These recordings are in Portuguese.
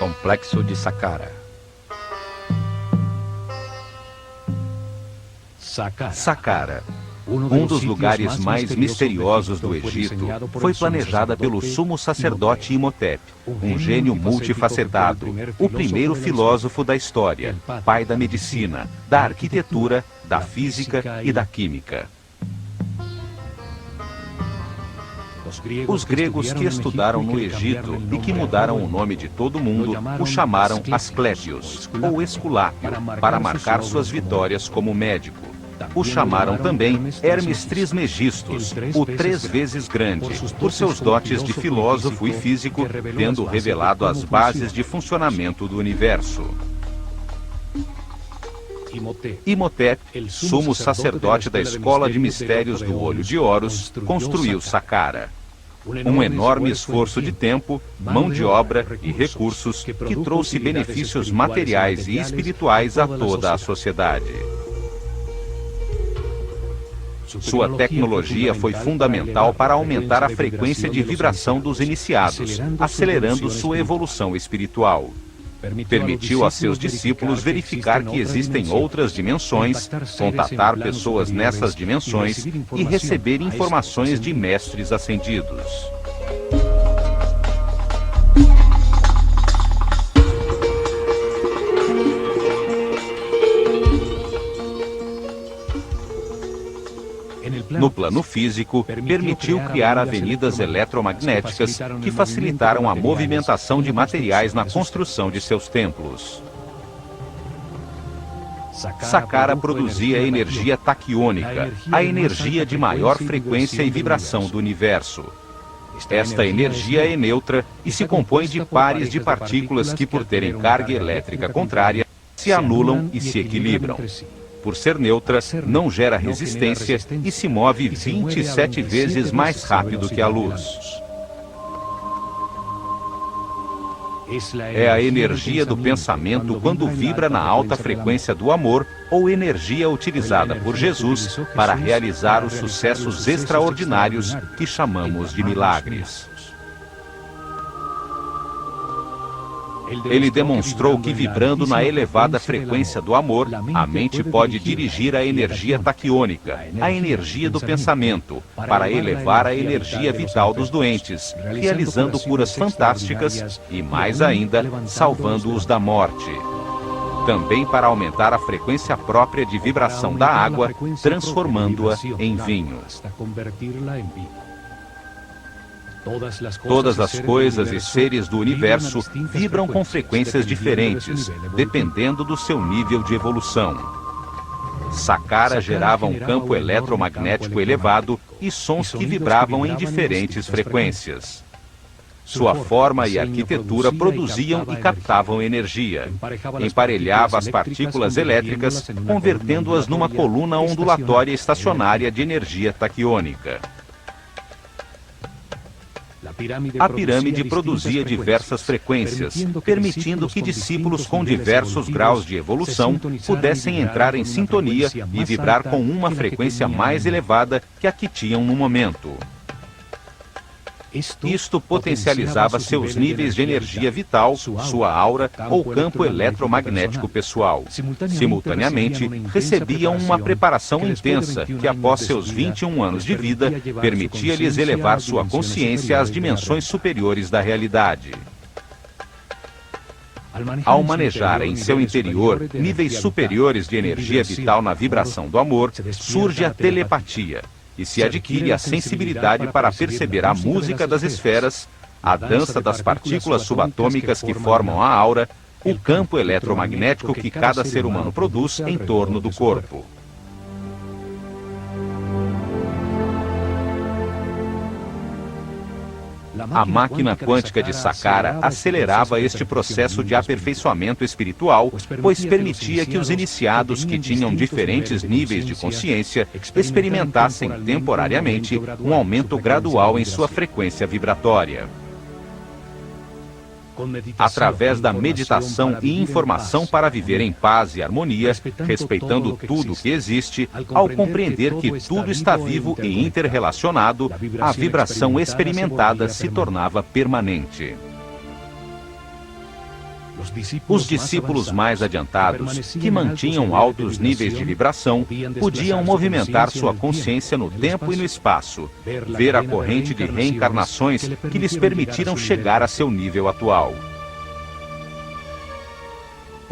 Complexo de Saqqara. Saqqara, um dos lugares mais misteriosos do Egito, foi planejada pelo sumo sacerdote Imhotep, um gênio multifacetado, o primeiro filósofo da história, pai da medicina, da arquitetura, da física e da química. Os gregos que estudaram no Egito e que mudaram o nome de todo mundo o chamaram Asclépios, ou Esculápio, para marcar suas vitórias como médico. O chamaram também Hermes Trismegistus, o 3 vezes grande, por seus dotes de filósofo e físico, tendo revelado as bases de funcionamento do universo. Imhotep, sumo sacerdote da escola de mistérios do Olho de Horus, construiu Saqqara. Um enorme esforço de tempo, mão de obra e recursos que trouxe benefícios materiais e espirituais a toda a sociedade. Sua tecnologia foi fundamental para aumentar a frequência de vibração dos iniciados, acelerando sua evolução espiritual. Permitiu a seus discípulos verificar que existem outras dimensões, contatar pessoas nessas dimensões e receber informações de mestres ascendidos. No plano físico, permitiu criar avenidas eletromagnéticas que facilitaram a movimentação de materiais na construção de seus templos. Saqqara produzia energia taquiônica, a energia de maior frequência e vibração do universo. Esta energia é neutra e se compõe de pares de partículas que, por terem carga elétrica contrária, se anulam e se equilibram. Por ser neutra, não gera resistência e se move 27 vezes mais rápido que a luz. É a energia do pensamento quando vibra na alta frequência do amor ou energia utilizada por Jesus para realizar os sucessos extraordinários que chamamos de milagres. Ele demonstrou que, vibrando na elevada frequência do amor, a mente pode dirigir a energia taquiônica, a energia do pensamento, para elevar a energia vital dos doentes, realizando curas fantásticas e, mais ainda, salvando-os da morte. Também para aumentar a frequência própria de vibração da água, transformando-a em vinho. Todas as coisas e seres do universo vibram com frequências diferentes, dependendo do seu nível de evolução. Saqqara gerava um campo eletromagnético elevado e sons que vibravam em diferentes frequências. Sua forma e arquitetura produziam e captavam energia. Emparelhava as partículas elétricas, convertendo-as numa coluna ondulatória estacionária de energia taquiônica. A pirâmide produzia diversas frequências, permitindo que discípulos com diversos graus de evolução pudessem entrar em sintonia e vibrar com uma frequência mais elevada que a que tinham no momento. Isto potencializava seus níveis de energia vital, sua aura ou campo eletromagnético pessoal. Simultaneamente, recebiam uma preparação intensa que, após seus 21 anos de vida, permitia-lhes elevar sua consciência às dimensões superiores da realidade. Ao manejar em seu interior níveis superiores de energia vital na vibração do amor, surge a telepatia e se adquire a sensibilidade para perceber a música das esferas, a dança das partículas subatômicas que formam a aura, o campo eletromagnético que cada ser humano produz em torno do corpo. A máquina quântica de Saqqara acelerava este processo de aperfeiçoamento espiritual, pois permitia que os iniciados que tinham diferentes níveis de consciência experimentassem temporariamente um aumento gradual em sua frequência vibratória. Através da meditação e informação para viver em paz e harmonia, respeitando tudo que existe, ao compreender que tudo está vivo e interrelacionado, a vibração experimentada se tornava permanente. Os discípulos mais adiantados, que mantinham altos níveis de vibração, podiam movimentar sua consciência no tempo e no espaço, ver a corrente de reencarnações que lhes permitiram chegar a seu nível atual.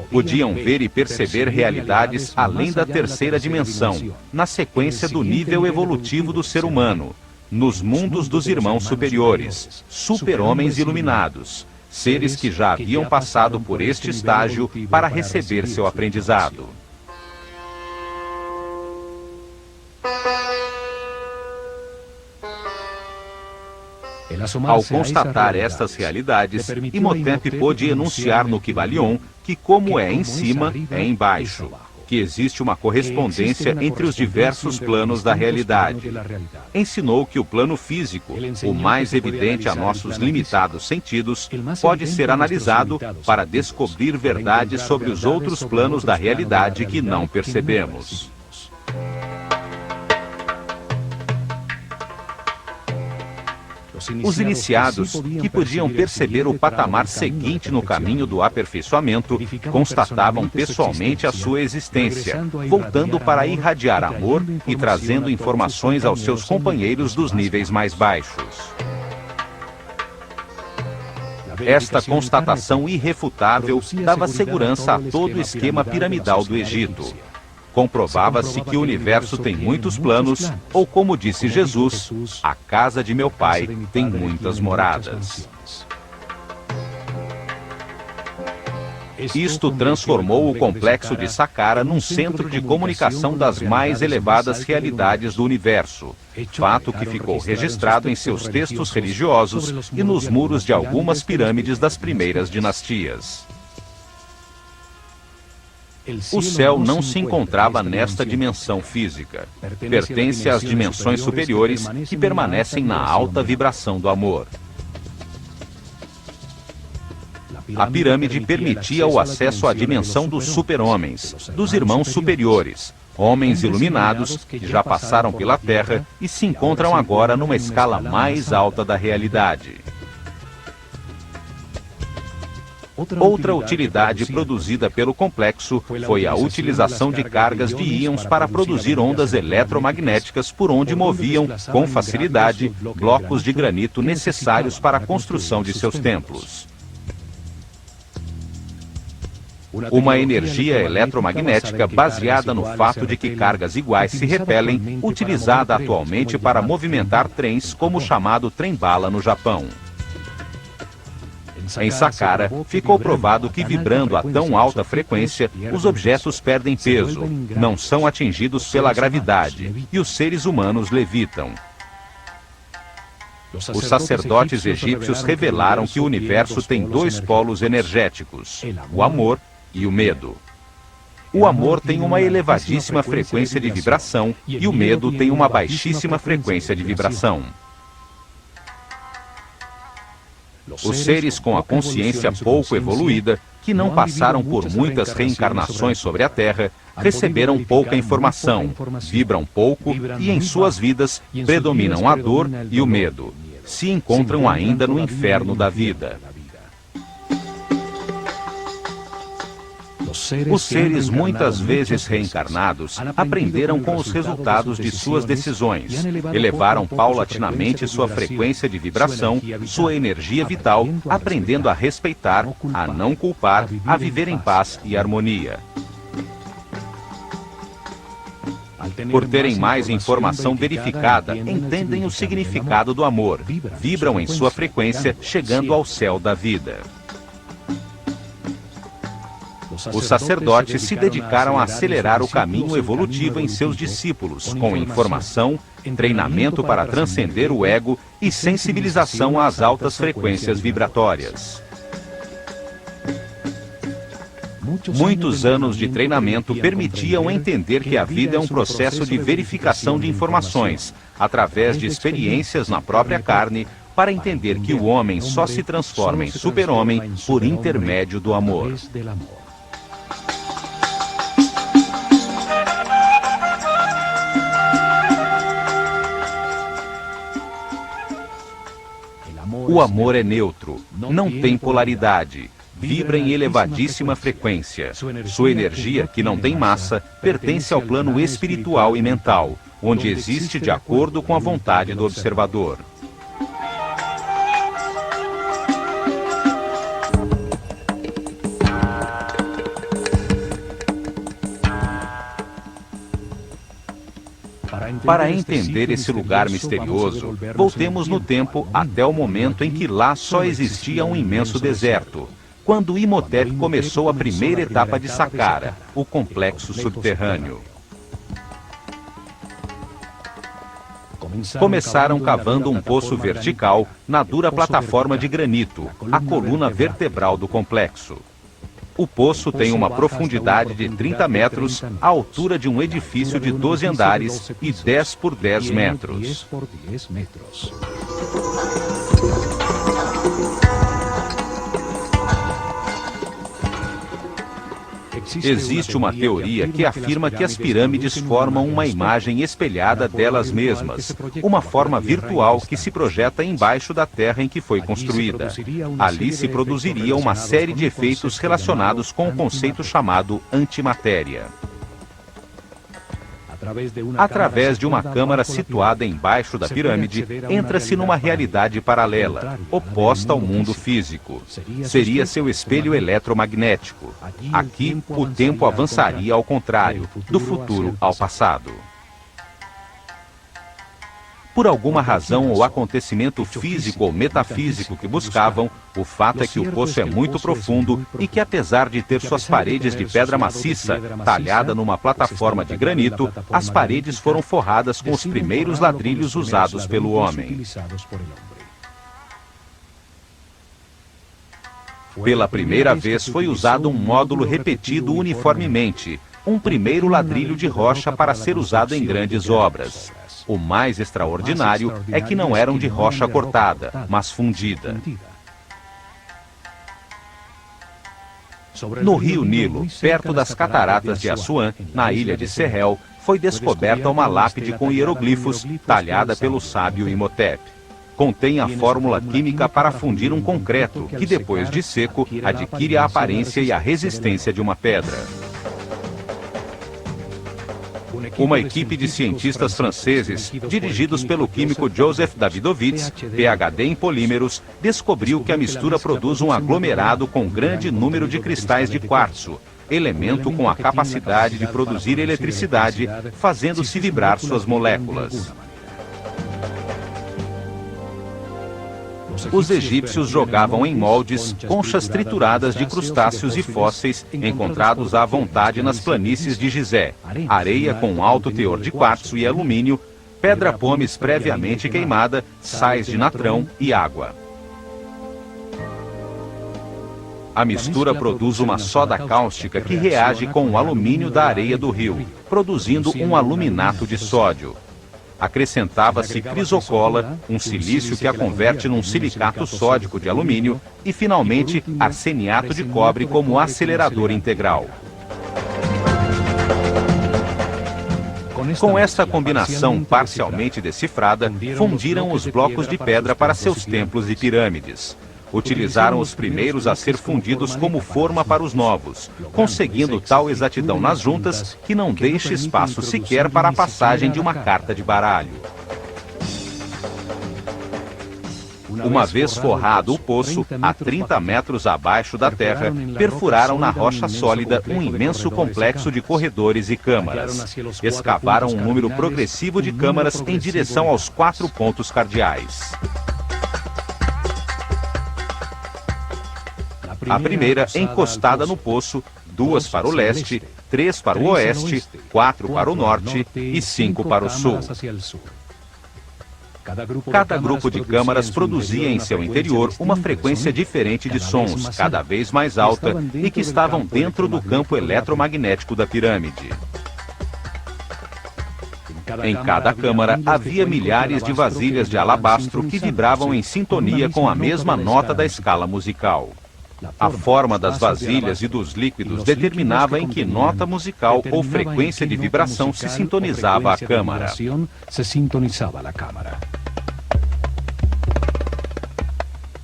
Podiam ver e perceber realidades além da terceira dimensão, na sequência do nível evolutivo do ser humano, nos mundos dos irmãos superiores, super-homens iluminados, seres que já haviam passado por este estágio para receber seu aprendizado. Ao constatar estas realidades, Imhotep pôde enunciar no Kybalion que, como é em cima, é embaixo, que existe uma correspondência entre os diversos planos da realidade. Ensinou que o plano físico, o mais evidente a nossos limitados sentidos, pode ser analisado para descobrir verdades sobre os outros planos da realidade que não percebemos. Os iniciados, que podiam perceber o patamar seguinte no caminho do aperfeiçoamento, constatavam pessoalmente a sua existência, voltando para irradiar amor e trazendo informações aos seus companheiros dos níveis mais baixos. Esta constatação irrefutável dava segurança a todo o esquema piramidal do Egito. Comprovava-se que o universo tem muitos planos, ou como disse Jesus, a casa de meu pai tem muitas moradas. Isto transformou o complexo de Saqqara num centro de comunicação das mais elevadas realidades do universo, fato que ficou registrado em seus textos religiosos e nos muros de algumas pirâmides das primeiras dinastias. O céu não se encontrava nesta dimensão física. Pertence às dimensões superiores que permanecem na alta vibração do amor. A pirâmide permitia o acesso à dimensão dos super-homens, dos irmãos superiores, homens iluminados que já passaram pela Terra e se encontram agora numa escala mais alta da realidade. Outra utilidade produzida pelo complexo foi a utilização de cargas de íons para produzir ondas eletromagnéticas por onde moviam, com facilidade, blocos de granito necessários para a construção de seus templos. Uma energia eletromagnética baseada no fato de que cargas iguais se repelem, utilizada atualmente para movimentar trens como o chamado trem-bala no Japão. Em Saqqara, ficou provado que vibrando a tão alta frequência, os objetos perdem peso, não são atingidos pela gravidade, e os seres humanos levitam. Os sacerdotes egípcios revelaram que o universo tem dois polos energéticos, o amor e o medo. O amor tem uma elevadíssima frequência de vibração e o medo tem uma baixíssima frequência de vibração. Os seres com a consciência pouco evoluída, que não passaram por muitas reencarnações sobre a Terra, receberam pouca informação, vibram pouco e em suas vidas predominam a dor e o medo. Se encontram ainda no inferno da vida. Os seres muitas vezes reencarnados aprenderam com os resultados de suas decisões, elevaram paulatinamente sua frequência de vibração, sua energia vital, aprendendo a respeitar, a não culpar, a viver em paz e harmonia. Por terem mais informação verificada, entendem o significado do amor, vibram em sua frequência, chegando ao céu da vida. Os sacerdotes se dedicaram a acelerar o caminho evolutivo em seus discípulos, com informação, treinamento para transcender o ego e sensibilização às altas frequências vibratórias. Muitos anos de treinamento permitiam entender que a vida é um processo de verificação de informações, através de experiências na própria carne, para entender que o homem só se transforma em super-homem por intermédio do amor. O amor é neutro, não tem polaridade, vibra em elevadíssima frequência. Sua energia, que não tem massa, pertence ao plano espiritual e mental, onde existe de acordo com a vontade do observador. Para entender esse lugar misterioso, voltemos no tempo até o momento em que lá só existia um imenso deserto, quando Imhotep começou a primeira etapa de Saqqara, o complexo subterrâneo. Começaram cavando um poço vertical na dura plataforma de granito, a coluna vertebral do complexo. O poço tem uma profundidade de 30 metros, a altura de um edifício de 12 andares e 10 por 10 metros. Existe uma teoria que afirma que as pirâmides formam uma imagem espelhada delas mesmas, uma forma virtual que se projeta embaixo da terra em que foi construída. Ali se produziria uma série de efeitos relacionados com o conceito chamado antimatéria. Através de uma câmara situada embaixo da pirâmide, entra-se numa realidade paralela, oposta ao mundo físico. Seria seu espelho eletromagnético. Aqui, o tempo avançaria ao contrário, do futuro ao passado. Por alguma razão ou acontecimento físico ou metafísico que buscavam, o fato é que o poço é muito profundo e que, apesar de ter suas paredes de pedra maciça, talhada numa plataforma de granito, as paredes foram forradas com os primeiros ladrilhos usados pelo homem. Pela primeira vez foi usado um módulo repetido uniformemente, um primeiro ladrilho de rocha para ser usado em grandes obras. O mais extraordinário é que não eram de rocha cortada, mas fundida. No rio Nilo, perto das cataratas de Assuã, na ilha de Sehel, foi descoberta uma lápide com hieroglifos talhada pelo sábio Imhotep. Contém a fórmula química para fundir um concreto, que depois de seco, adquire a aparência e a resistência de uma pedra. Uma equipe de cientistas franceses, dirigidos pelo químico Joseph Davidovits, PhD em polímeros, descobriu que a mistura produz um aglomerado com grande número de cristais de quartzo, elemento com a capacidade de produzir eletricidade, fazendo-se vibrar suas moléculas. Os egípcios jogavam em moldes conchas trituradas de crustáceos e fósseis encontrados à vontade nas planícies de Gizé, areia com alto teor de quartzo e alumínio, pedra pómez previamente queimada, sais de natrão e água. A mistura produz uma soda cáustica que reage com o alumínio da areia do rio, produzindo um aluminato de sódio. Acrescentava-se crisocola, um silício que a converte num silicato sódico de alumínio, e, finalmente, arseniato de cobre como acelerador integral. Com esta combinação parcialmente decifrada, fundiram os blocos de pedra para seus templos e pirâmides. Utilizaram os primeiros a ser fundidos como forma para os novos, conseguindo tal exatidão nas juntas que não deixa espaço sequer para a passagem de uma carta de baralho. Uma vez forrado o poço, a 30 metros abaixo da terra, perfuraram na rocha sólida um imenso complexo de corredores e câmaras. Escavaram um número progressivo de câmaras em direção aos 4 pontos cardeais. A primeira encostada no poço, 2 para o leste, 3 para o oeste, 4 para o norte e 5 para o sul. Cada grupo de câmaras produzia em seu interior uma frequência diferente de sons, cada vez mais alta, e que estavam dentro do campo eletromagnético da pirâmide. Em cada câmara havia milhares de vasilhas de alabastro que vibravam em sintonia com a mesma nota da escala musical. A forma das vasilhas e dos líquidos determinava em que nota musical ou frequência de vibração se sintonizava a câmara.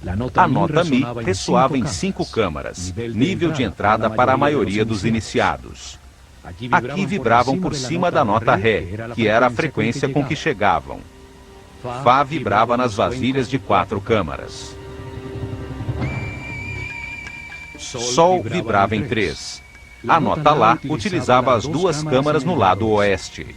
A nota Mi ressoava em 5 câmaras, nível de entrada para a maioria dos iniciados. Aqui vibravam por cima da nota Ré, que era a frequência com que chegavam. Fá vibrava nas vasilhas de 4 câmaras. Sol vibrava em 3. A nota Lá utilizava as 2 câmaras no lado oeste.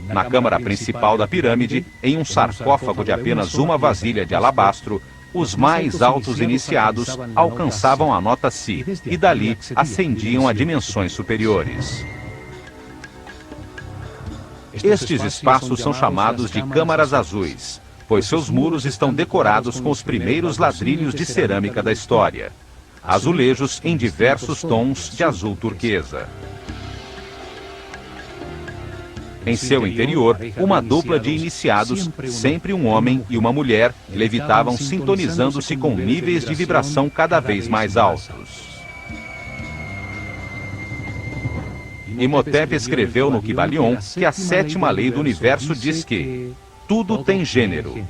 Na câmara principal da pirâmide, em um sarcófago de apenas uma vasilha de alabastro, os mais altos iniciados alcançavam a nota Si e dali ascendiam a dimensões superiores. Estes espaços são chamados de câmaras azuis, pois seus muros estão decorados com os primeiros ladrilhos de cerâmica da história. Azulejos em diversos tons de azul turquesa. Em seu interior, uma dupla de iniciados, sempre um homem e uma mulher, levitavam sintonizando-se com níveis de vibração cada vez mais altos. Imhotep escreveu no Kybalion que a 7ª lei do universo diz que tudo tem gênero,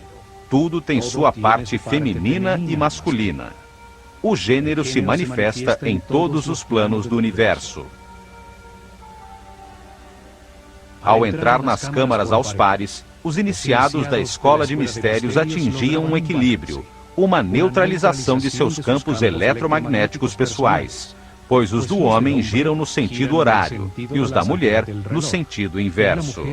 tudo tem sua parte feminina e masculina. O gênero se manifesta em todos os planos do universo. Ao entrar nas câmaras aos pares, os iniciados da escola de mistérios atingiam um equilíbrio, uma neutralização de seus campos eletromagnéticos pessoais, pois os do homem giram no sentido horário e os da mulher no sentido inverso.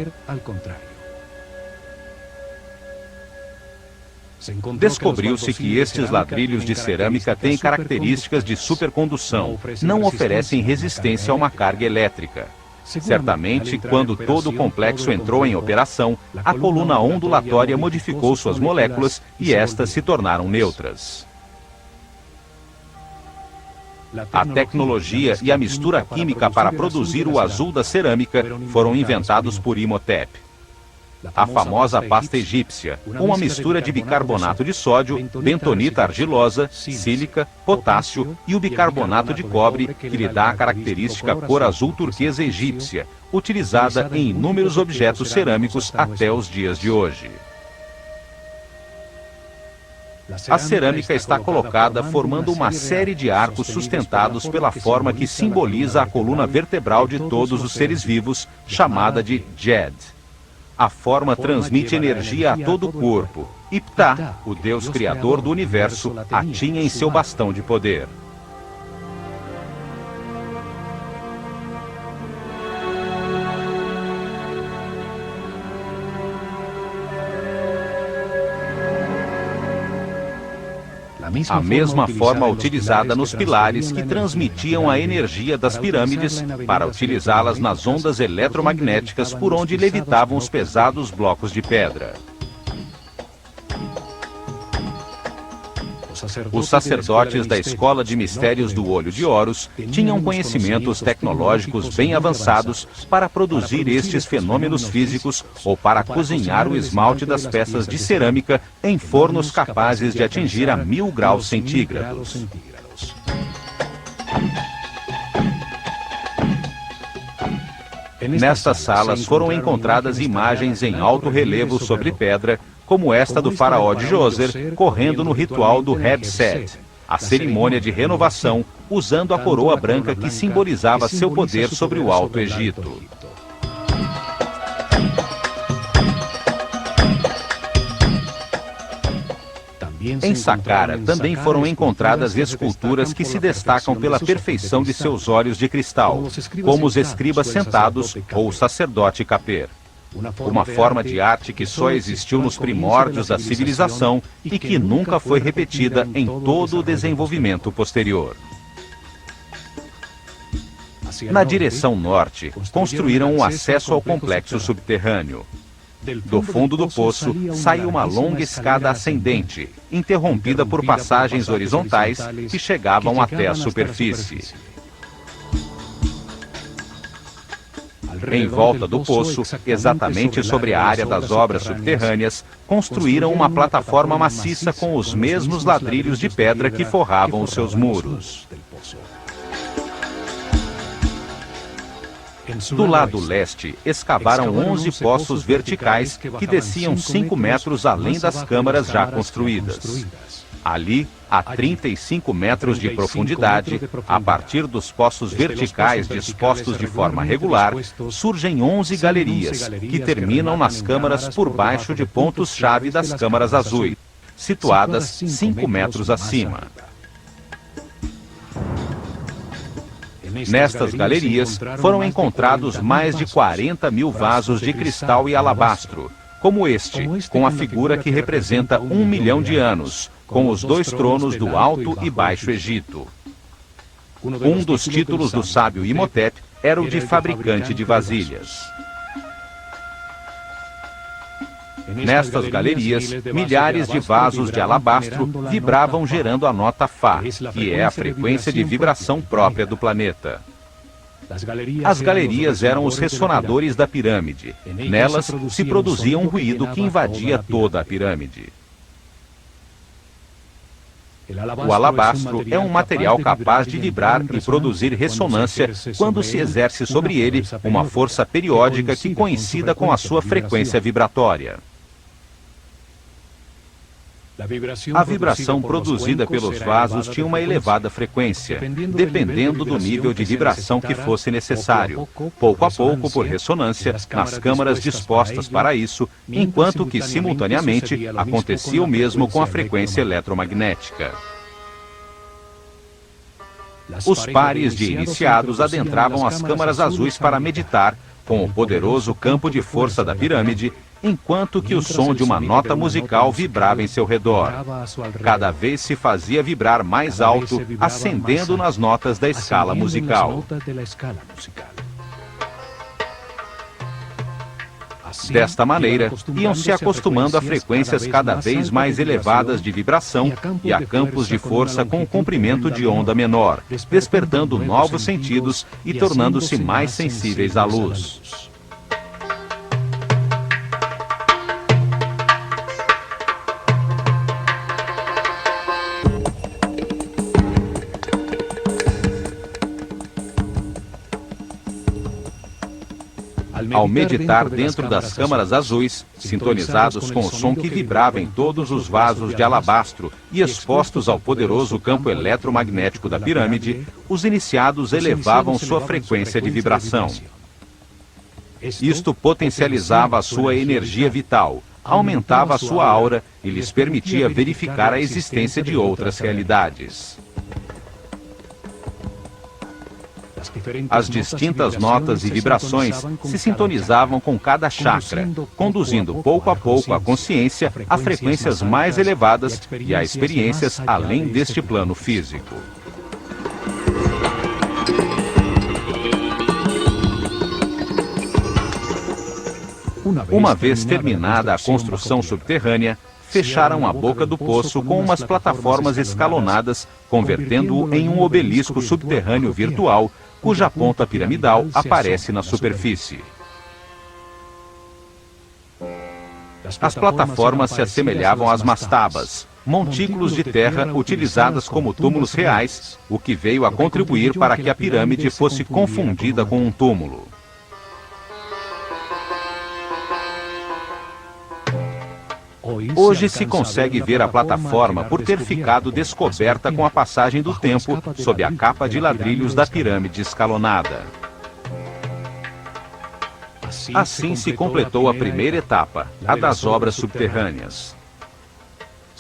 Descobriu-se que estes ladrilhos de cerâmica têm características de supercondução, não oferecem resistência a uma carga elétrica. Certamente, quando todo o complexo entrou em operação, a coluna ondulatória modificou suas moléculas e estas se tornaram neutras. A tecnologia e a mistura química para produzir o azul da cerâmica foram inventados por Imhotep. A famosa pasta egípcia, uma mistura de bicarbonato de sódio, bentonita argilosa, sílica, potássio e o bicarbonato de cobre, que lhe dá a característica cor azul turquesa egípcia, utilizada em inúmeros objetos cerâmicos até os dias de hoje. A cerâmica está colocada formando uma série de arcos sustentados pela forma que simboliza a coluna vertebral de todos os seres vivos, chamada de Djed. A forma transmite energia a todo o corpo, e Ptah, o Deus criador do universo, a tinha em seu bastão de poder. A mesma forma utilizada nos pilares que transmitiam a energia das pirâmides para utilizá-las nas ondas eletromagnéticas por onde levitavam os pesados blocos de pedra. Os sacerdotes da Escola de Mistérios do Olho de Horus tinham conhecimentos tecnológicos bem avançados para produzir estes fenômenos físicos ou para cozinhar o esmalte das peças de cerâmica em fornos capazes de atingir a 1000 graus centígrados. Nestas salas foram encontradas imagens em alto relevo sobre pedra, como esta do faraó de Djoser, correndo no ritual do Heb-Sed, a cerimônia de renovação, usando a coroa branca que simbolizava seu poder sobre o Alto Egito. Em Saqqara também foram encontradas esculturas que se destacam pela perfeição de seus olhos de cristal, como os escribas sentados ou o sacerdote Khapir. Uma forma de arte que só existiu nos primórdios da civilização e que nunca foi repetida em todo o desenvolvimento posterior. Na direção norte, construíram um acesso ao complexo subterrâneo. Do fundo do poço, saiu uma longa escada ascendente, interrompida por passagens horizontais que chegavam até a superfície. Em volta do poço, exatamente sobre a área das obras subterrâneas, construíram uma plataforma maciça com os mesmos ladrilhos de pedra que forravam os seus muros. Do lado leste, escavaram 11 poços verticais que desciam 5 metros além das câmaras já construídas. Ali, a 35 metros de profundidade, a partir dos poços verticais dispostos de forma regular, surgem 11 galerias, que terminam nas câmaras por baixo de pontos-chave das câmaras azuis, situadas 5 metros acima. Nestas galerias, foram encontrados mais de 40 mil vasos de cristal e alabastro, como este, com a figura que representa 1 milhão de anos, com os 2 tronos do Alto e Baixo Egito. Um dos títulos do sábio Imhotep era o de fabricante de vasilhas. Nestas galerias, milhares de vasos de alabastro vibravam gerando a nota Fá, que é a frequência de vibração própria do planeta. As galerias eram os ressonadores da pirâmide. Nelas se produzia um ruído que invadia toda a pirâmide. O alabastro é um material capaz de vibrar e produzir ressonância quando se exerce sobre ele uma força periódica que coincida com a sua frequência vibratória. A vibração produzida pelos vasos tinha uma elevada frequência, dependendo do nível de vibração que fosse necessário, pouco a pouco por ressonância, nas câmaras dispostas para isso, enquanto que, simultaneamente, acontecia o mesmo com a frequência eletromagnética. Os pares de iniciados adentravam as câmaras azuis para meditar, com o poderoso campo de força da pirâmide, enquanto que o som de uma nota musical vibrava em seu redor. Cada vez se fazia vibrar mais alto, ascendendo nas notas da escala musical. Desta maneira, iam se acostumando a frequências cada vez mais elevadas de vibração e a campos de força com um comprimento de onda menor, despertando novos sentidos e tornando-se mais sensíveis à luz. Ao meditar dentro das câmaras azuis, sintonizados com o som que vibrava em todos os vasos de alabastro e expostos ao poderoso campo eletromagnético da pirâmide, os iniciados elevavam sua frequência de vibração. Isto potencializava a sua energia vital, aumentava a sua aura e lhes permitia verificar a existência de outras realidades. As distintas notas e vibrações se sintonizavam com cada chakra, conduzindo pouco a pouco a consciência a frequências mais elevadas e a experiências além deste plano físico. Uma vez terminada a construção subterrânea, fecharam a boca do poço com umas plataformas escalonadas, convertendo-o em um obelisco subterrâneo virtual, cuja ponta piramidal aparece na superfície. As plataformas se assemelhavam às mastabas, montículos de terra utilizadas como túmulos reais, o que veio a contribuir para que a pirâmide fosse confundida com um túmulo. Hoje se consegue ver a plataforma por ter ficado descoberta com a passagem do tempo sob a capa de ladrilhos da pirâmide escalonada. Assim se completou a primeira etapa, a das obras subterrâneas.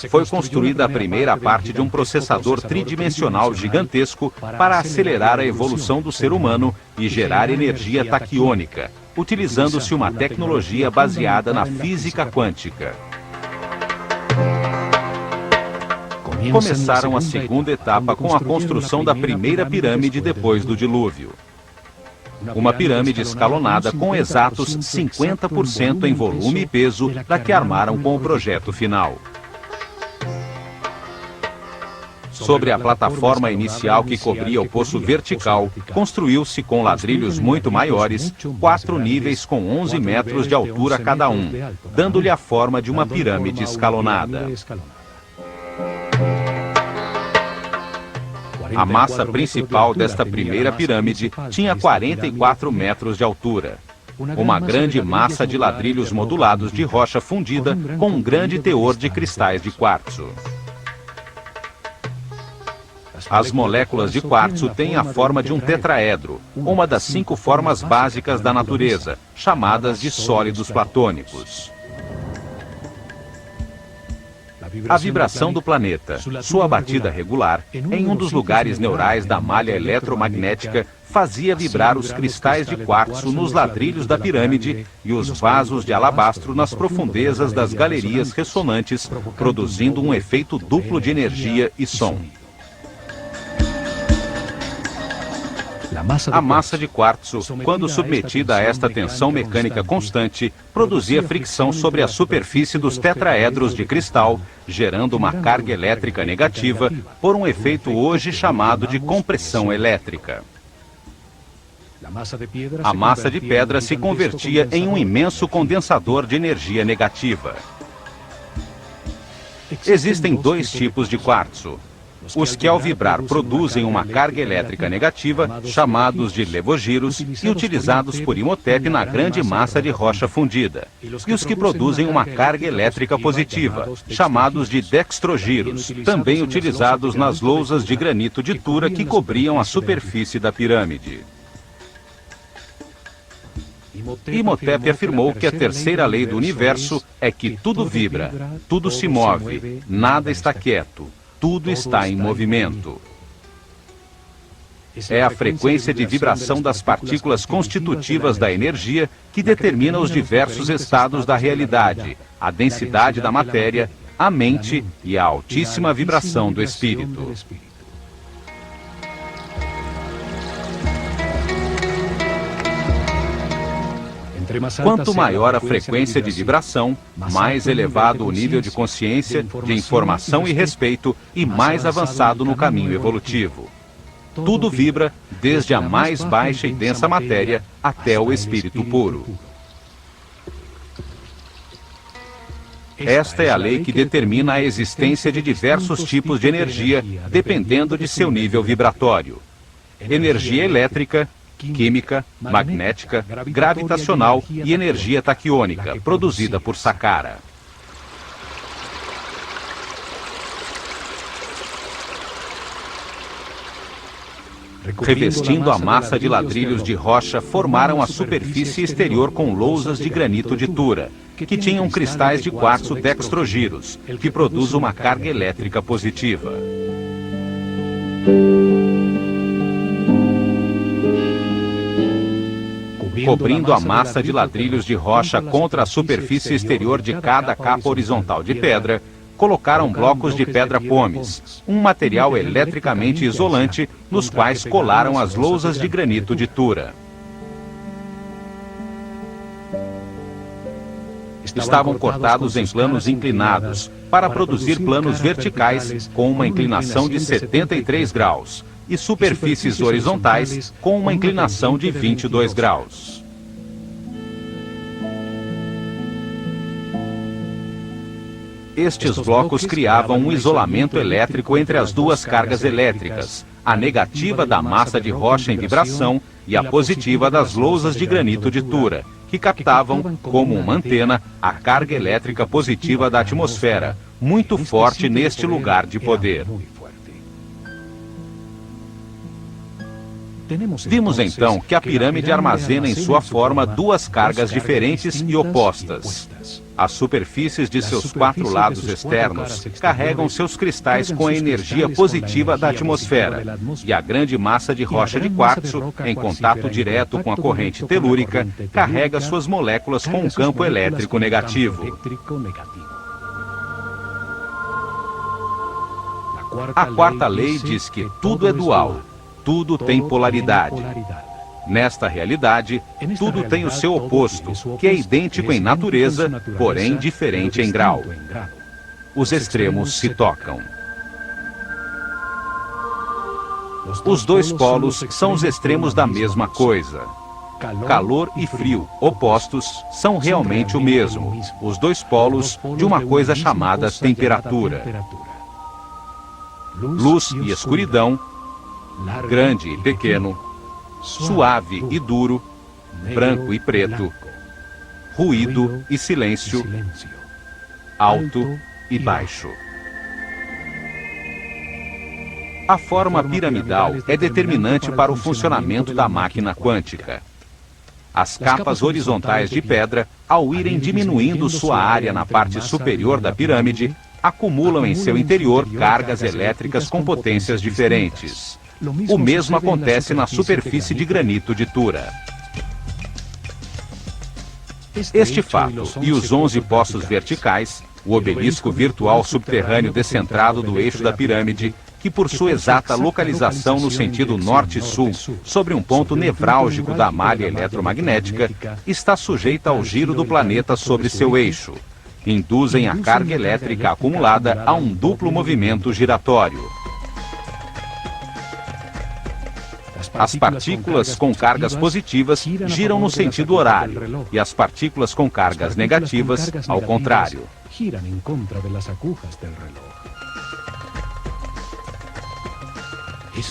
Foi construída a primeira parte de um processador tridimensional gigantesco para acelerar a evolução do ser humano e gerar energia taquiônica, utilizando-se uma tecnologia baseada na física quântica. Começaram a segunda etapa com a construção da primeira pirâmide depois do dilúvio. Uma pirâmide escalonada com exatos 50% em volume e peso da que armaram com o projeto final. Sobre a plataforma inicial que cobria o poço vertical, construiu-se com ladrilhos muito maiores, 4 níveis com 11 metros de altura cada um, dando-lhe a forma de uma pirâmide escalonada. A massa principal desta primeira pirâmide tinha 44 metros de altura. Uma grande massa de ladrilhos modulados de rocha fundida com um grande teor de cristais de quartzo. As moléculas de quartzo têm a forma de um tetraedro, uma das 5 formas básicas da natureza, chamadas de sólidos platônicos. A vibração do planeta, sua batida regular, em um dos lugares neurais da malha eletromagnética, fazia vibrar os cristais de quartzo nos ladrilhos da pirâmide e os vasos de alabastro nas profundezas das galerias ressonantes, produzindo um efeito duplo de energia e som. A massa de quartzo, quando submetida a esta tensão mecânica constante, produzia fricção sobre a superfície dos tetraedros de cristal, gerando uma carga elétrica negativa por um efeito hoje chamado de compressão elétrica. A massa de pedra se convertia em um imenso condensador de energia negativa. Existem 2 tipos de quartzo. Os que ao vibrar produzem uma carga elétrica negativa, chamados de levogiros, e utilizados por Imhotep na grande massa de rocha fundida. E os que produzem uma carga elétrica positiva, chamados de dextrogiros, também utilizados nas lousas de granito de Tura que cobriam a superfície da pirâmide. Imhotep afirmou que a terceira lei do universo é que tudo vibra, tudo se move, nada está quieto. Tudo está em movimento. É a frequência de vibração das partículas constitutivas da energia que determina os diversos estados da realidade, a densidade da matéria, a mente e a altíssima vibração do espírito. Quanto maior a frequência de vibração, mais elevado o nível de consciência, de informação e respeito, e mais avançado no caminho evolutivo. Tudo vibra, desde a mais baixa e densa matéria até o espírito puro. Esta é a lei que determina a existência de diversos tipos de energia, dependendo de seu nível vibratório. Energia elétrica, química, magnética, gravitacional e energia taquiônica, produzida por Saqqara. Revestindo a massa de ladrilhos de rocha, formaram a superfície exterior com lousas de granito de Tura, que tinham cristais de quartzo dextrogiros, que produz uma carga elétrica positiva. Cobrindo a massa de ladrilhos de rocha contra a superfície exterior de cada capa horizontal de pedra, colocaram blocos de pedra pómez, um material eletricamente isolante, nos quais colaram as lousas de granito de Tura. Estavam cortados em planos inclinados, para produzir planos verticais com uma inclinação de 73 graus, e superfícies horizontais com uma inclinação de 22 graus. Estes blocos criavam um isolamento elétrico entre as duas cargas elétricas, a negativa da massa de rocha em vibração e a positiva das lousas de granito de Tura, que captavam, como uma antena, a carga elétrica positiva da atmosfera, muito forte neste lugar de poder. Vimos então que a pirâmide armazena em sua forma 2 cargas diferentes e opostas. As superfícies de seus 4 lados externos carregam seus cristais com a energia positiva da atmosfera, e a grande massa de rocha de quartzo, em contato direto com a corrente telúrica, carrega suas moléculas com um campo elétrico negativo. A quarta lei diz que tudo é dual. Tudo tem polaridade. Nesta realidade, tudo tem o seu oposto, que é idêntico em natureza, porém diferente em grau. Os extremos se tocam. Os 2 polos são os extremos da mesma coisa. Calor e frio, opostos, são realmente o mesmo, os 2 polos de uma coisa chamada temperatura. Luz e escuridão, grande e pequeno, suave e duro, branco e preto, ruído e silêncio, alto e baixo. A forma piramidal é determinante para o funcionamento da máquina quântica. As capas horizontais de pedra, ao irem diminuindo sua área na parte superior da pirâmide, acumulam em seu interior cargas elétricas com potências diferentes. O mesmo acontece na superfície de granito de Tura. Este fato e os 11 poços verticais, o obelisco virtual subterrâneo descentrado do eixo da pirâmide, que por sua exata localização no sentido norte-sul, sobre um ponto nevrálgico da malha eletromagnética, está sujeita ao giro do planeta sobre seu eixo, induzem a carga elétrica acumulada a um duplo movimento giratório. As partículas com cargas positivas giram no sentido horário, e as partículas com cargas negativas, ao contrário.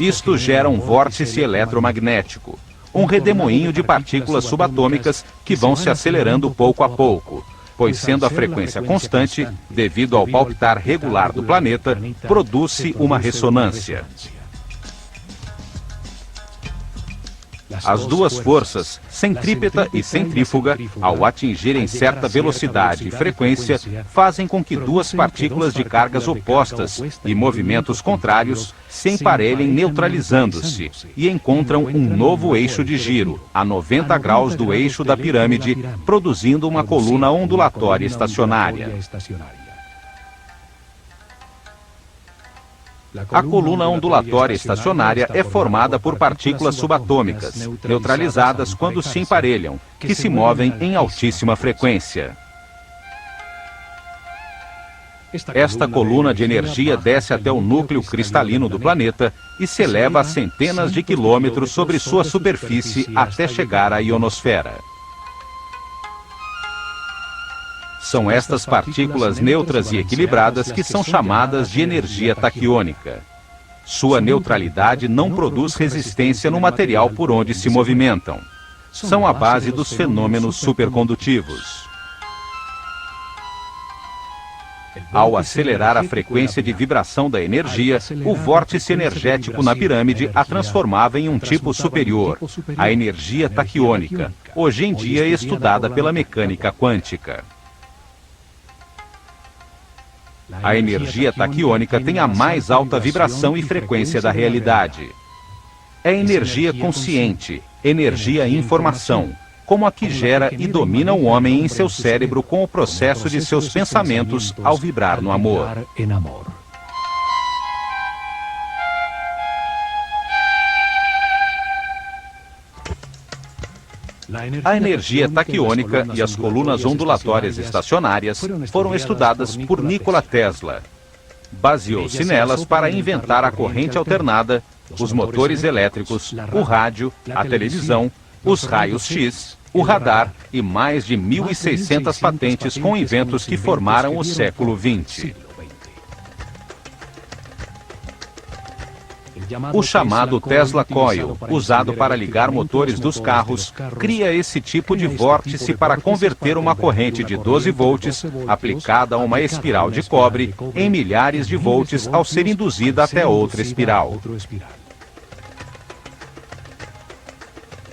Isto gera um vórtice eletromagnético, um redemoinho de partículas subatômicas que vão se acelerando pouco a pouco, pois sendo a frequência constante, devido ao palpitar regular do planeta, produz-se uma ressonância. As duas forças, centrípeta e centrífuga, ao atingirem certa velocidade e frequência, fazem com que duas partículas de cargas opostas e movimentos contrários se emparelhem neutralizando-se e encontram um novo eixo de giro, a 90 graus do eixo da pirâmide, produzindo uma coluna ondulatória estacionária. A coluna ondulatória estacionária é formada por partículas subatômicas, neutralizadas quando se emparelham, que se movem em altíssima frequência. Esta coluna de energia desce até o núcleo cristalino do planeta e se eleva a centenas de quilômetros sobre sua superfície até chegar à ionosfera. São estas partículas neutras e equilibradas que são chamadas de energia taquiônica. Sua neutralidade não produz resistência no material por onde se movimentam. São a base dos fenômenos supercondutivos. Ao acelerar a frequência de vibração da energia, o vórtice energético na pirâmide a transformava em um tipo superior, a energia taquiônica, hoje em dia estudada pela mecânica quântica. A energia taquiônica tem a mais alta vibração e frequência da realidade. É energia consciente, energia informação, como a que gera e domina o homem em seu cérebro com o processo de seus pensamentos ao vibrar no amor. A energia taquiônica e as colunas ondulatórias estacionárias foram estudadas por Nikola Tesla. Baseou-se nelas para inventar a corrente alternada, os motores elétricos, o rádio, a televisão, os raios-x, o radar e mais de 1.600 patentes com inventos que formaram o século XX. O chamado Tesla Coil, usado para ligar motores dos carros, cria esse tipo de vórtice para converter uma corrente de 12 volts, aplicada a uma espiral de cobre, em milhares de volts ao ser induzida até outra espiral.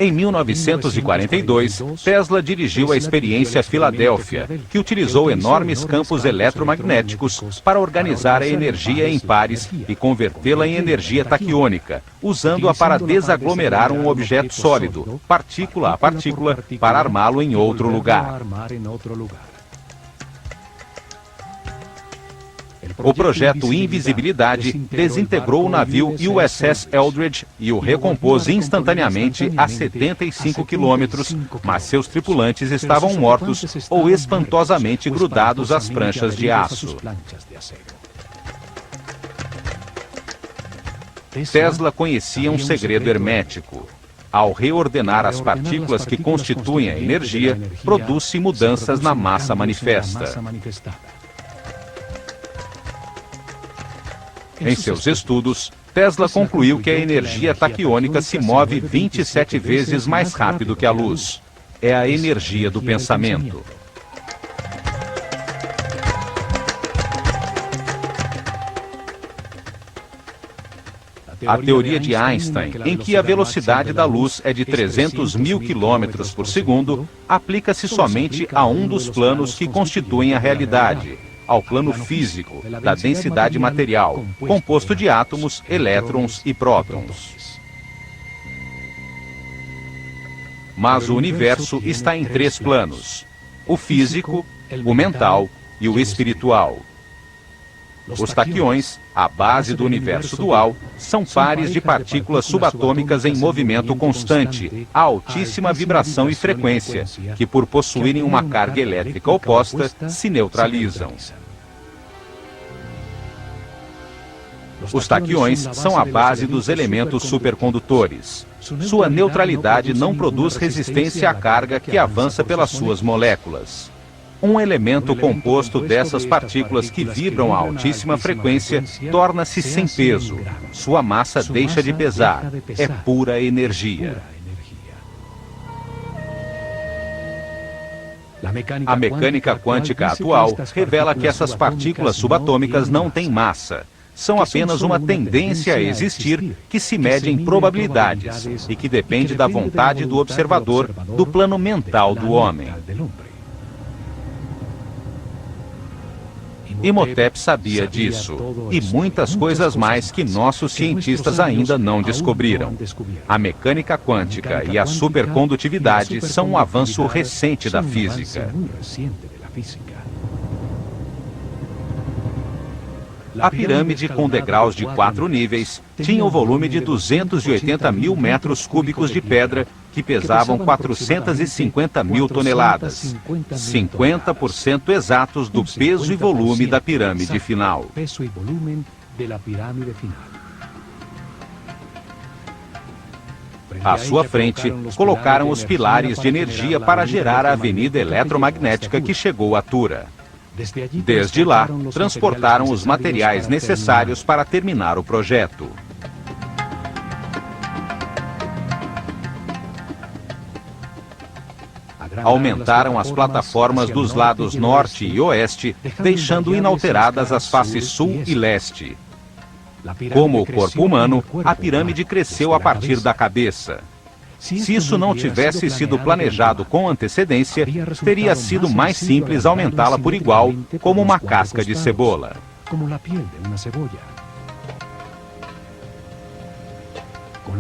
Em 1942, Tesla dirigiu a experiência Filadélfia, que utilizou enormes campos eletromagnéticos para organizar a energia em pares e convertê-la em energia taquiônica, usando-a para desaglomerar um objeto sólido, partícula a partícula, para armá-lo em outro lugar. O projeto Invisibilidade desintegrou o navio USS Eldridge e o recompôs instantaneamente a 75 quilômetros, mas seus tripulantes estavam mortos ou espantosamente grudados às pranchas de aço. Tesla conhecia um segredo hermético. Ao reordenar as partículas que constituem a energia, produz-se mudanças na massa manifesta. Em seus estudos, Tesla concluiu que a energia taquiônica se move 27 vezes mais rápido que a luz. É a energia do pensamento. A teoria de Einstein, em que a velocidade da luz é de 300.000 km por segundo, aplica-se somente a um dos planos que constituem a realidade, ao plano físico, da densidade material, composto de átomos, elétrons e prótons. Mas o universo está em 3 planos: o físico, o mental e o espiritual. Os taquiões, a base do universo dual, são pares de partículas subatômicas em movimento constante, a altíssima vibração e frequência, que por possuírem uma carga elétrica oposta, se neutralizam. Os taquiões são a base dos elementos supercondutores. Sua neutralidade não produz resistência à carga que avança pelas suas moléculas. Um elemento composto dessas partículas que vibram a altíssima frequência torna-se sem peso. Sua massa deixa de pesar. É pura energia. A mecânica quântica atual revela que essas partículas subatômicas não têm massa. São apenas uma tendência a existir que se mede em probabilidades e que depende da vontade do observador do plano mental do homem. Imhotep sabia disso, e muitas coisas mais que nossos cientistas ainda não descobriram. A mecânica quântica e a supercondutividade são um avanço recente da física. A pirâmide, com degraus de 4 níveis, tinha o volume de 280.000 metros cúbicos de pedra, que pesavam 450.000 toneladas, 50% exatos do peso e volume da pirâmide final. À sua frente, colocaram os pilares de energia para gerar a avenida eletromagnética que chegou a Tura. Desde lá, transportaram os materiais necessários para terminar o projeto. Aumentaram as plataformas dos lados norte e oeste, deixando inalteradas as faces sul e leste. Como o corpo humano, a pirâmide cresceu a partir da cabeça. Se isso não tivesse sido planejado com antecedência, teria sido mais simples aumentá-la por igual, como uma casca de cebola.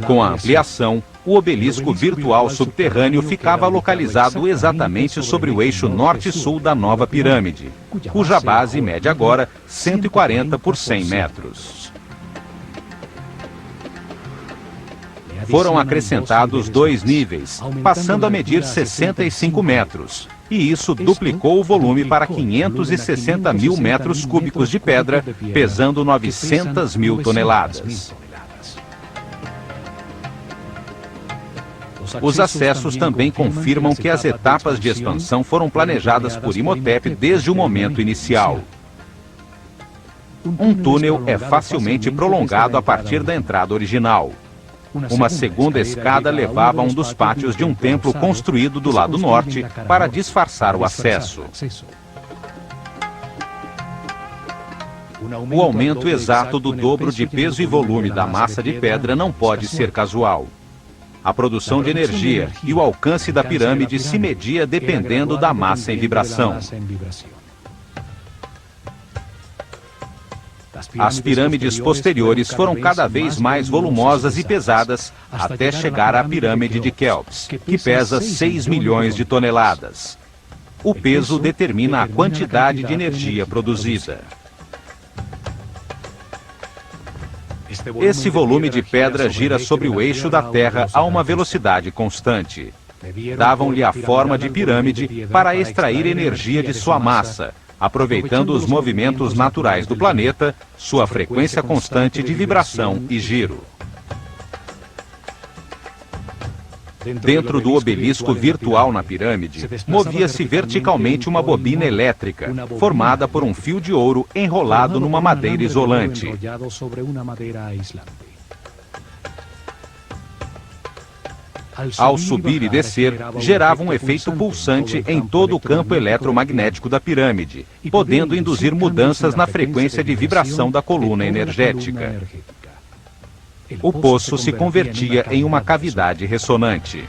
Com a ampliação, o obelisco virtual subterrâneo ficava localizado exatamente sobre o eixo norte-sul da nova pirâmide, cuja base mede agora 140 por 100 metros. Foram acrescentados 2 níveis, passando a medir 65 metros, e isso duplicou o volume para 560.000 metros cúbicos de pedra, pesando 900.000 toneladas. Os acessos também confirmam que as etapas de expansão foram planejadas por Imhotep desde o momento inicial. Um túnel é facilmente prolongado a partir da entrada original. Uma segunda escada levava a um dos pátios de um templo construído do lado norte para disfarçar o acesso. O aumento exato do dobro de peso e volume da massa de pedra não pode ser casual. A produção de energia e o alcance da pirâmide se media dependendo da massa em vibração. As pirâmides posteriores foram cada vez mais volumosas e pesadas, até chegar à pirâmide de Quéops, que pesa 6 milhões de toneladas. O peso determina a quantidade de energia produzida. Esse volume de pedra gira sobre o eixo da Terra a uma velocidade constante. Davam-lhe a forma de pirâmide para extrair energia de sua massa, aproveitando os movimentos naturais do planeta, sua frequência constante de vibração e giro. Dentro do obelisco virtual na pirâmide, movia-se verticalmente uma bobina elétrica, formada por um fio de ouro enrolado numa madeira isolante. Ao subir e descer, gerava um efeito pulsante em todo o campo eletromagnético da pirâmide, podendo induzir mudanças na frequência de vibração da coluna energética. O poço se convertia em uma cavidade ressonante.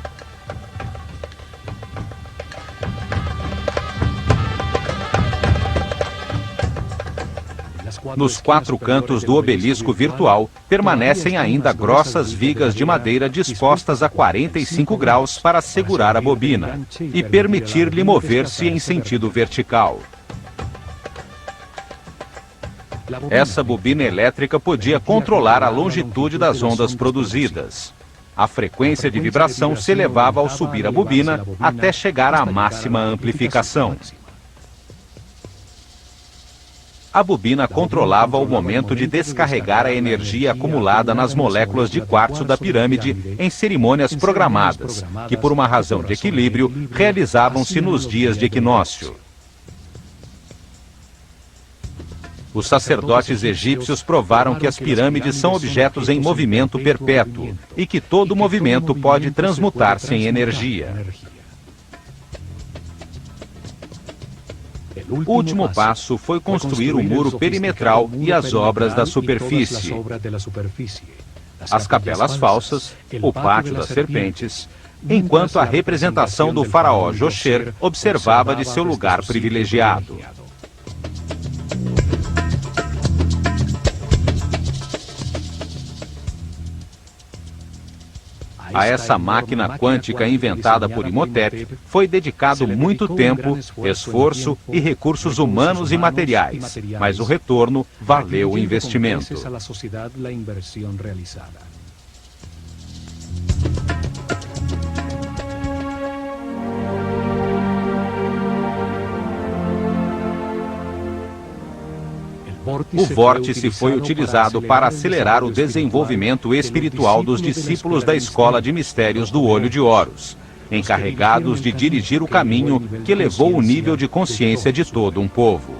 Nos 4 cantos do obelisco virtual, permanecem ainda grossas vigas de madeira dispostas a 45 graus para segurar a bobina e permitir-lhe mover-se em sentido vertical. Essa bobina elétrica podia controlar a longitude das ondas produzidas. A frequência de vibração se elevava ao subir a bobina até chegar à máxima amplificação. A bobina controlava o momento de descarregar a energia acumulada nas moléculas de quartzo da pirâmide em cerimônias programadas, que por uma razão de equilíbrio, realizavam-se nos dias de equinócio. Os sacerdotes egípcios provaram que as pirâmides são objetos em movimento perpétuo e que todo movimento pode transmutar-se em energia. O último passo foi construir o muro perimetral e as obras da superfície, as capelas falsas, o pátio das serpentes, enquanto a representação do faraó Josher observava de seu lugar privilegiado. A essa máquina quântica inventada por Imhotep foi dedicado muito tempo, esforço e recursos humanos e materiais, mas o retorno valeu o investimento. O vórtice foi utilizado para acelerar o desenvolvimento espiritual dos discípulos da Escola de Mistérios do Olho de Horus, encarregados de dirigir o caminho que elevou o nível de consciência de todo um povo.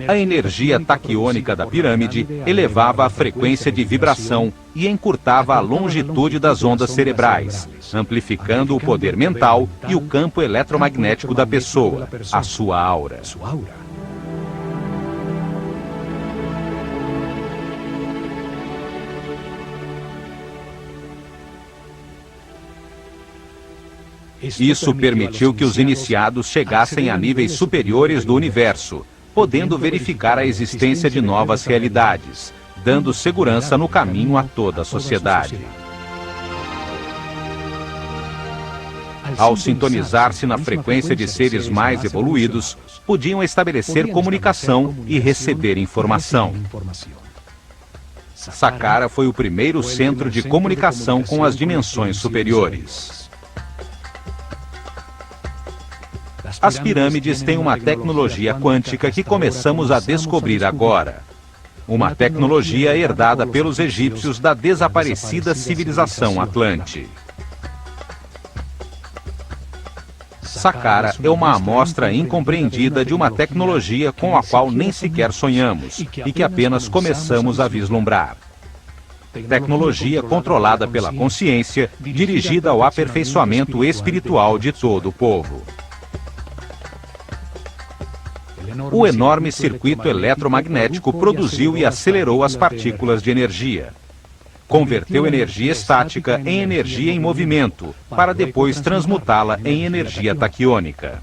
A energia taquiônica da pirâmide elevava a frequência de vibração e encurtava a longitude das ondas cerebrais, amplificando o poder mental e o campo eletromagnético da pessoa, a sua aura. Isso permitiu que os iniciados chegassem a níveis superiores do universo, podendo verificar a existência de novas realidades, dando segurança no caminho a toda a sociedade. Ao sintonizar-se na frequência de seres mais evoluídos, podiam estabelecer comunicação e receber informação. Saqqara foi o primeiro centro de comunicação com as dimensões superiores. As pirâmides têm uma tecnologia quântica que começamos a descobrir agora. Uma tecnologia herdada pelos egípcios da desaparecida civilização Atlante. Saqqara é uma amostra incompreendida de uma tecnologia com a qual nem sequer sonhamos e que apenas começamos a vislumbrar. Tecnologia controlada pela consciência, dirigida ao aperfeiçoamento espiritual de todo o povo. O enorme circuito eletromagnético produziu e acelerou as partículas de energia. Converteu energia estática em energia em movimento, para depois transmutá-la em energia taquiônica.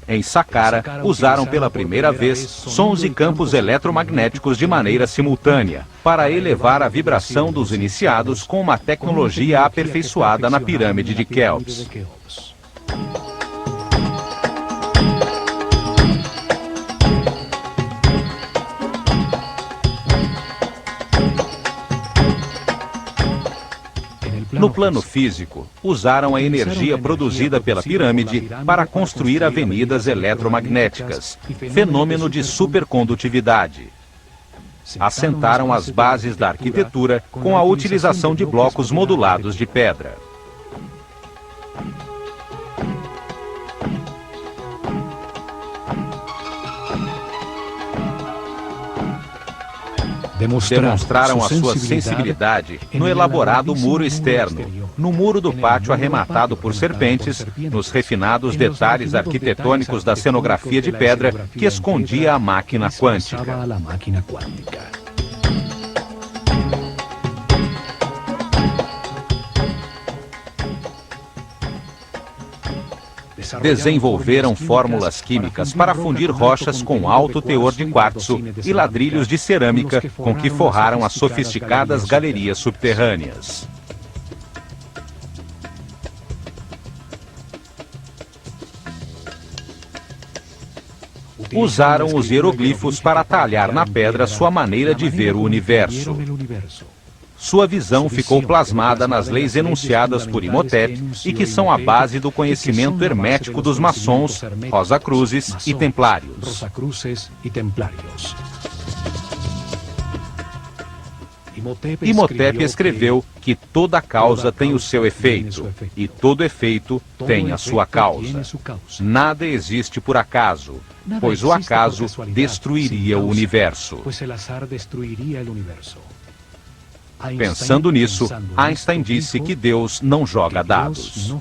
Em Saqqara, usaram pela primeira vez sons e campos eletromagnéticos de maneira simultânea, para elevar a vibração dos iniciados com uma tecnologia aperfeiçoada na pirâmide de Quéops. No plano físico, usaram a energia produzida pela pirâmide para construir avenidas eletromagnéticas, fenômeno de supercondutividade. Assentaram as bases da arquitetura com a utilização de blocos modulados de pedra. Demonstraram a sua sensibilidade no elaborado muro externo, no muro do pátio arrematado por serpentes, nos refinados detalhes arquitetônicos da cenografia de pedra que escondia a máquina quântica. Desenvolveram fórmulas químicas para fundir rochas com alto teor de quartzo e ladrilhos de cerâmica com que forraram as sofisticadas galerias subterrâneas. Usaram os hieroglifos para talhar na pedra sua maneira de ver o universo. Sua visão ficou plasmada nas leis enunciadas por Imhotep e que são a base do conhecimento hermético dos maçons, Rosacruzes e Templários. Imhotep escreveu que toda causa tem o seu efeito, e todo efeito tem a sua causa. Nada existe por acaso, pois o acaso destruiria o universo. Pensando nisso, Einstein disse que Deus não joga dados.